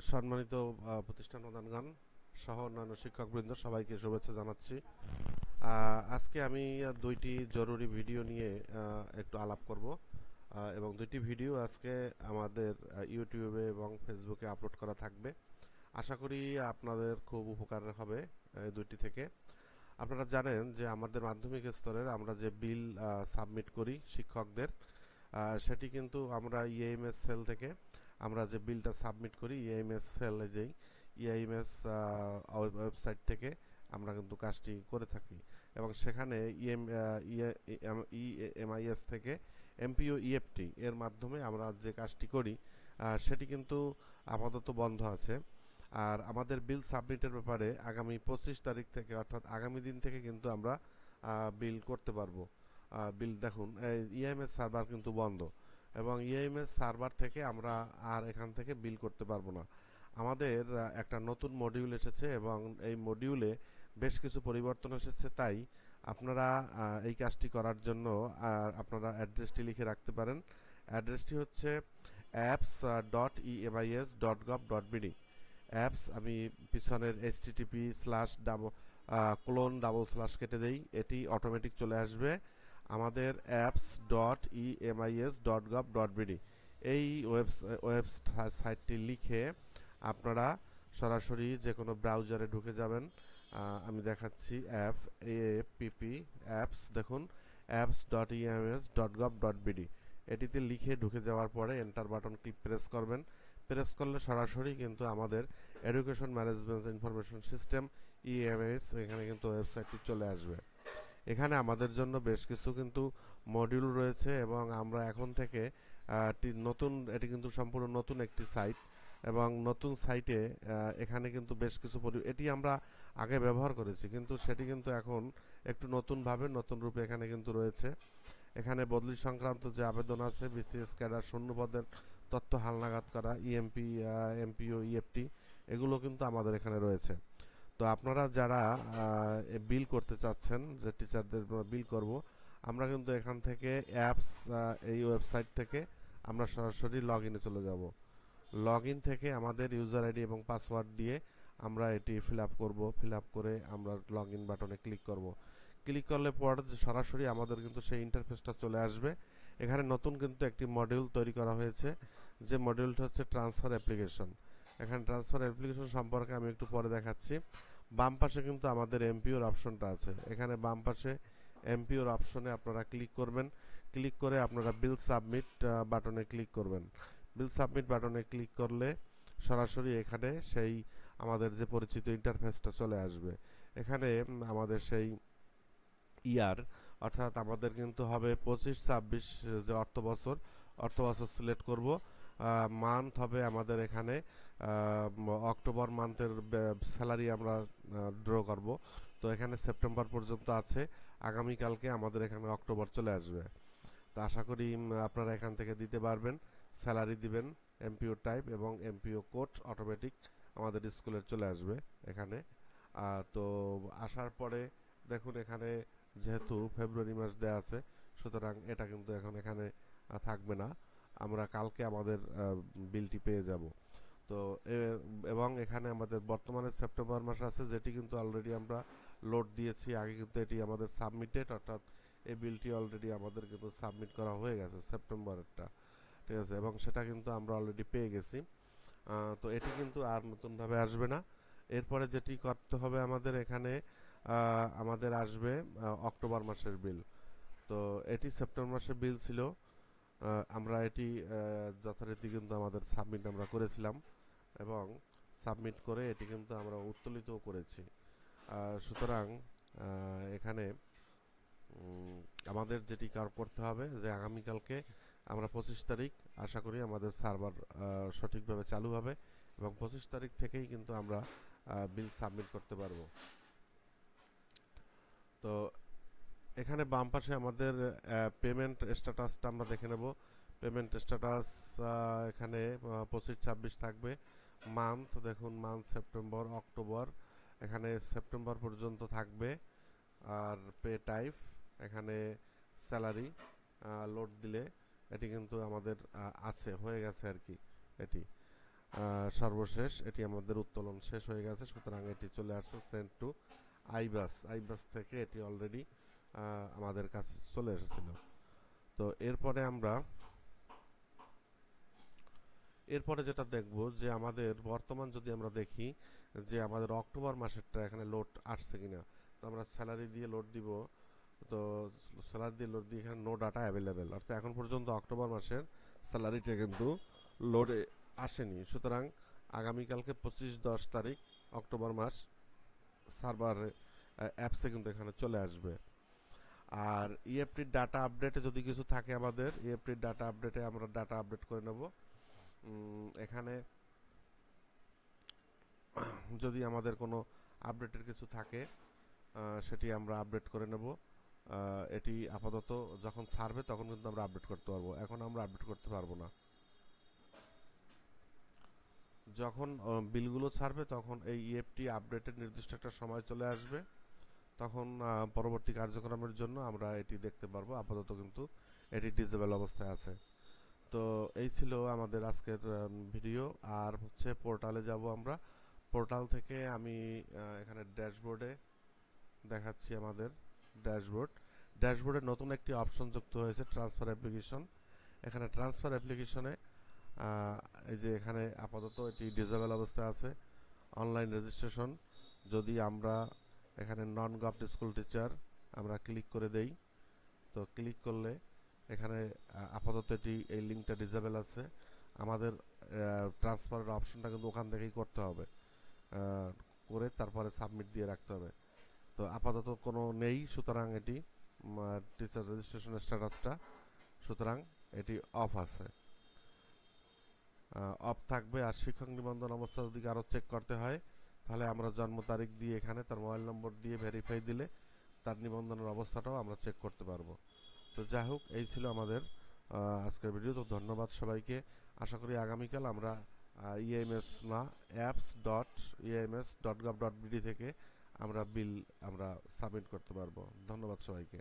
সম্মানিত প্রতিষ্ঠান প্রধানগণ সহ অন্যান্য শিক্ষকবৃন্দ সবাইকে শুভেচ্ছা জানাচ্ছি। আজকে আমি দুইটি জরুরি ভিডিও নিয়ে একটু আলাপ করব এবং দুইটি ভিডিও আজকে আমাদের ইউটিউবে এবং ফেসবুকে আপলোড করা থাকবে। আশা করি আপনাদের খুব উপকার হবে এই দুইটি থেকে। আপনারা জানেন যে আমাদের মাধ্যমিক স্তরের আমরা যে বিল সাবমিট করি শিক্ষকদের, সেটি কিন্তু আমরা ইএমএস সেল থেকে আমরা যে বিলটা সাবমিট করি ইএমএস সেলে যেই ইএমএস ওয়েবসাইট থেকে আমরা কিন্তু কাজটি করে থাকি এবং সেখানে ইএমআইএস থেকে এমপিও ইএফটি এর মাধ্যমে আমরা যে কাজটি করি সেটি কিন্তু আপাতত বন্ধ আছে। আর আমাদের বিল সাবমিটের ব্যাপারে আগামী 25 তারিখ থেকে অর্থাৎ আগামী দিন থেকে কিন্তু আমরা বিল করতে পারবো। বিল দেখুন ইএমএস সার্ভার কিন্তু বন্ধ এবং ইএমএস সার্ভার থেকে আমরা আর এখান থেকে বিল করতে পারবো না। আমাদের একটা নতুন মডিউল এসেছে এবং এই মডিউলে বেশ কিছু পরিবর্তন এসেছে, তাই আপনারা এই কাজটি করার জন্য আপনারা অ্যাড্রেসটি লিখে রাখতে পারেন। অ্যাড্রেসটি হচ্ছে apps.emis.gov.bd। অ্যাপস আমি পিছনের http://: কেটে দেই, এটি অটোমেটিক চলে আসবে আমাদের apps.emis.gov.bd। এই ওয়েবসাইটটি লিখে আপনারা সরাসরি যে কোনো ব্রাউজারে ঢুকে যাবেন। আমি দেখাচ্ছি অ্যাপস দেখুন apps.emis.gov.bd। এটিতে লিখে ঢুকে যাওয়ার পরে এন্টার বাটন প্রেস করবেন। প্রেস করলে সরাসরি কিন্তু আমাদের education management information system EMS এখানে কিন্তু ওয়েবসাইটটি চলে আসবে। এখানে আমাদের জন্য বেশ কিছু কিন্তু মডিউল রয়েছে এবং আমরা এখন থেকে এটি কিন্তু সম্পূর্ণ নতুন একটি সাইট এবং নতুন সাইটে এখানে কিন্তু বেশ কিছু এটি আমরা আগে ব্যবহার করেছি কিন্তু সেটি কিন্তু এখন একটু নতুনভাবে নতুন রূপে এখানে কিন্তু রয়েছে। এখানে বদলি সংক্রান্ত যে আবেদন আছে, বিসিএস ক্যাডার শূন্য পদের তথ্য হালনাগাদ করা, এমপিও ইএফটি, এগুলো কিন্তু আমাদের এখানে রয়েছে। তো আপনারা যারা বিল করতে চাচ্ছেন, যে টিচারদের বিল করব, আমরা কিন্তু এখান থেকে অ্যাপস এই ওয়েবসাইট থেকে আমরা সরাসরি লগ ইনে চলে যাব। লগ ইন থেকে আমাদের ইউজার আইডি এবং পাসওয়ার্ড দিয়ে আমরা এটি ফিল আপ করবো। ফিল আপ করে আমরা লগ ইন বাটনে ক্লিক করব। ক্লিক করলে পরে সরাসরি আমাদের কিন্তু সেই ইন্টারফেসটা চলে আসবে। এখানে নতুন কিন্তু একটি মডিউল তৈরি করা হয়েছে, যে মডিউলটা হচ্ছে ট্রান্সফার অ্যাপ্লিকেশন। এখানে ট্রান্সফার অ্যাপ্লিকেশন সম্পর্কে আমি একটু পরে দেখাচ্ছি। বাম পাশে কিন্তু আমাদের এমপিওর অপশনটা আছে। এখানে বাম পাশে এমপিওর অপশনে আপনারা ক্লিক করবেন। ক্লিক করে আপনারা বিল সাবমিট বাটনে ক্লিক করবেন। বিল সাবমিট বাটনে ক্লিক করলে সরাসরি এখানে সেই আমাদের যে পরিচিত ইন্টারফেসটা চলে আসবে। এখানে আমাদের সেই ইয়ার অর্থাৎ আমাদের কিন্তু হবে 25-26 যে অর্থ বছর সিলেক্ট করব। মান্থ হবে আমাদের এখানে অক্টোবর মান্থের স্যালারি আমরা ড্র করব। তো এখানে সেপ্টেম্বর পর্যন্ত আছে, আগামীকালকে আমাদের এখানে অক্টোবর চলে আসবে। তো আশা করি আপনারা এখান থেকে দিতে পারবেন। স্যালারি দিবেন, এমপিও টাইপ এবং এমপিও কোড অটোমেটিক আমাদের স্কুলের চলে আসবে এখানে। তো আসার পরে দেখুন এখানে যেহেতু ফেব্রুয়ারি মাস দেয়া আছে, সুতরাং এটা কিন্তু এখন এখানে থাকবে না। আমরা কালকে আমাদের বিলটি পেয়ে যাব। তো এবং এখানে আমাদের বর্তমানে সেপ্টেম্বর মাস আছে, যেটি কিন্তু অলরেডি আমরা লোড দিয়েছি আগে, কিন্তু এটি আমাদের সাবমিটেড, অর্থাৎ এই বিলটি অলরেডি আমাদের কিন্তু সাবমিট করা হয়ে গেছে সেপ্টেম্বরেরটা, ঠিক আছে, এবং সেটা কিন্তু আমরা অলরেডি পেয়ে গেছি। তো এটি কিন্তু আর নতুনভাবে আসবে না। এরপরে যেটি করতে হবে আমাদের এখানে আমাদের আসবে অক্টোবর মাসের বিল। তো এটি সেপ্টেম্বর মাসের বিল ছিল। আমরা এটি যথারীতি কিন্তু আমাদের সাবমিট আমরা করেছিলাম এবং সাবমিট করে এটি কিন্তু আমরা উত্তোলিতও করেছি। সুতরাং এখানে আমাদের যেটি করতে হবে যে আগামীকালকে আমরা 25 তারিখ আশা করি আমাদের সার্ভার সঠিকভাবে চালু হবে এবং 25 তারিখ থেকেই কিন্তু আমরা বিল সাবমিট করতে পারবো। তো এখানে বাম পাশে আমাদের পেমেন্ট স্ট্যাটাসটা আমরা দেখে নেব। পেমেন্ট স্ট্যাটাস এখানে 25-26 থাকবে। মান্থ দেখুন, মান্থ সেপ্টেম্বর অক্টোবর, এখানে সেপ্টেম্বর পর্যন্ত থাকবে। আর পে টাইপ এখানে স্যালারি লোড দিলে এটি কিন্তু আমাদের আছে, হয়ে গেছে আর কি এটি। সর্বশেষ এটি আমাদের উত্তোলন শেষ হয়ে গেছে, সুতরাং এটি চলে আসছে সেন্ড টু আইবাস। আইবাস থেকে এটি অলরেডি আমাদের কাছে চলে এসেছিল। তো এরপরে যেটা দেখব যে আমাদের বর্তমান যদি আমরা দেখি যে আমাদের অক্টোবর মাসেরটা এখানে লোড আসছে কিনা। তো আমরা স্যালারি দিয়ে লোড দিব, তো স্যালারি দিয়ে লোড দিয়ে এখানে নো ডাটা অ্যাভেলেবেল, অর্থাৎ এখন পর্যন্ত অক্টোবর মাসের স্যালারিটা কিন্তু লোডে আসেনি। সুতরাং আগামীকালকে 25-10 তারিখ অক্টোবর মাস সার্ভার অ্যাপসে কিন্তু এখানে চলে আসবে। আর ইএফটির ডাটা আপডেটে যদি কিছু থাকে আমাদের ইএফটির ডাটা আপডেটে আমরা ডাটা আপডেট করে নেব। এখানে যদি আমাদের কোনো আপডেটের কিছু থাকে সেটি আমরা আপডেট করে নেব। এটি আপাতত যখন ছাড়বে তখন কিন্তু আমরা আপডেট করতে পারবো, এখন আমরা আপডেট করতে পারবো না। যখন বিলগুলো ছাড়বে তখন এই ইএফটি আপডেটের নির্দিষ্ট একটা সময় চলে আসবে, তখন পরবর্তী কার্যক্রমের জন্য আমরা এটি দেখতে পারবো। আপাতত কিন্তু এটি ডিসেবল অবস্থায় আছে। তো এই ছিল আমাদের আজকের ভিডিও। আর হচ্ছে পোর্টালে যাব আমরা। পোর্টাল থেকে আমি এখানে ড্যাশবোর্ডে দেখাচ্ছি আমাদের ড্যাশবোর্ডে নতুন একটি অপশন যুক্ত হয়েছে, ট্রান্সফার অ্যাপ্লিকেশন। এখানে ট্রান্সফার অ্যাপ্লিকেশনে এই যে এখানে আপাতত এটি ডিসেবল অবস্থায় আছে। অনলাইন রেজিস্ট্রেশন, যদি আমরা এখানে নন গভর্নমেন্ট স্কুল টিচার আমরা ক্লিক করে দেই, তো ক্লিক করলে এখানে আপাতত এটি এই লিঙ্কটা ডিসেবল আছে। আমাদের ট্রান্সফারের অপশনটা কিন্তু ওখান থেকেই করতে হবে, করে তারপরে সাবমিট দিয়ে রাখতে হবে। তো আপাতত কোনো নেই, সুতরাং এটি টিচার রেজিস্ট্রেশনের স্ট্যাটাসটা সুতরাং এটি অফ আছে, অফ থাকবে। আর শিক্ষক নিবন্ধন অবস্থা যদি আরও চেক করতে হয় তাহলে আমরা জন্ম তারিখ দিয়ে এখানে তার মোবাইল নম্বর দিয়ে ভেরিফাই দিলে তার নিবন্ধনের অবস্থাটাও আমরা চেক করতে পারবো। তো যাই হোক, এই ছিল আমাদের আজকের ভিডিও। তো ধন্যবাদ সবাইকে। আশা করি আগামীকাল আমরা ইএমএস না apps.ems.gov.bd থেকে আমরা বিল আমরা সাবমিট করতে পারবো। ধন্যবাদ সবাইকে।